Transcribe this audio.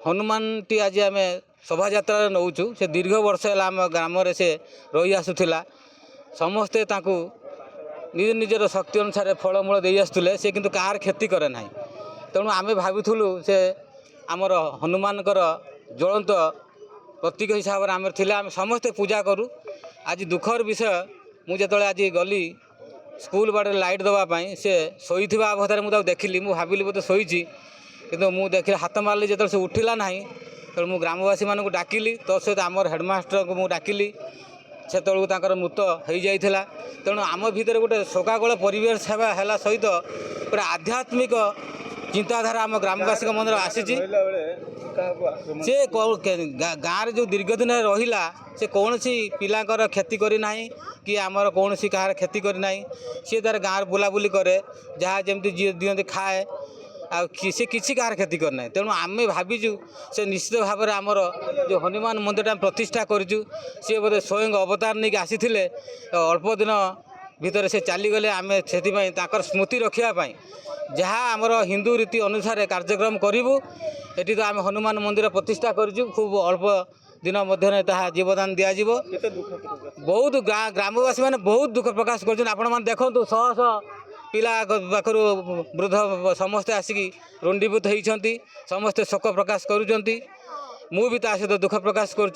हनुमानटी आज आम शोभा यात्रा नौचु से दीर्घ वर्ष है आम ग्राम से रही आसूला समस्ते निज निजर शक्ति अनुसार फलमूल दे आसुले से किंतु कार क्षति करे ना तेणु आम भावुलु से आमर हनुमान ज्वलंत प्रतीक हिसाब से आम थिले आम समस्ते पूजा करूँ। आज दुखर विषय मुझे आज गली स्कूल बाड़े लाइट देवाई से शोई अवस्था मुझे देखिली मुझे भाविली बोधे शोची किंतु मुझे देखिए हाथ मारे जो से उठिला ना तेणु मुझे ग्रामवासी मानक डाकिली तो सहित आम हेडमास्टर को मुझे डाकिली से मृत हो जाता तेणु आम भितर गोटे शोकागोल परिवेश है सहित पूरा आध्यात्मिक चिंताधारा आम ग्रामवासी मन आसी से गाँव जो दीर्घ दिन रहा से कौन सी पिलांकर क्षति करना कि आमर कौन सी कहार क्षति करना सी तार गाँव बुलाबुली करे जहाँ जमी जी दिखती खाए से किसी कहार क्षति करना तेणु आम भाविचु से निश्चित भाव में आमर जो हनुमान मंदिर प्रतिष्ठा करूँ सी बोधे स्वयं अवतार नहीं आसी अल्प दिन भितर से चलीगले आम से स्मृति रखापी जहाँ आमर हिंदू रीति अनुसार कार्यक्रम करूँ ये तो आम हनुमान मंदिर प्रतिष्ठा करूँ खूब अल्प दिन मध्य जीवदान दिज्व बहुत ग्रामवासी मैंने बहुत दुख प्रकाश कर देखो शह शह पिला पाखर वृद्ध समस्ते आसिकी रुंडीभूत होती समस्ते शोक प्रकाश करुँच मु भी ता सहित दुख प्रकाश कर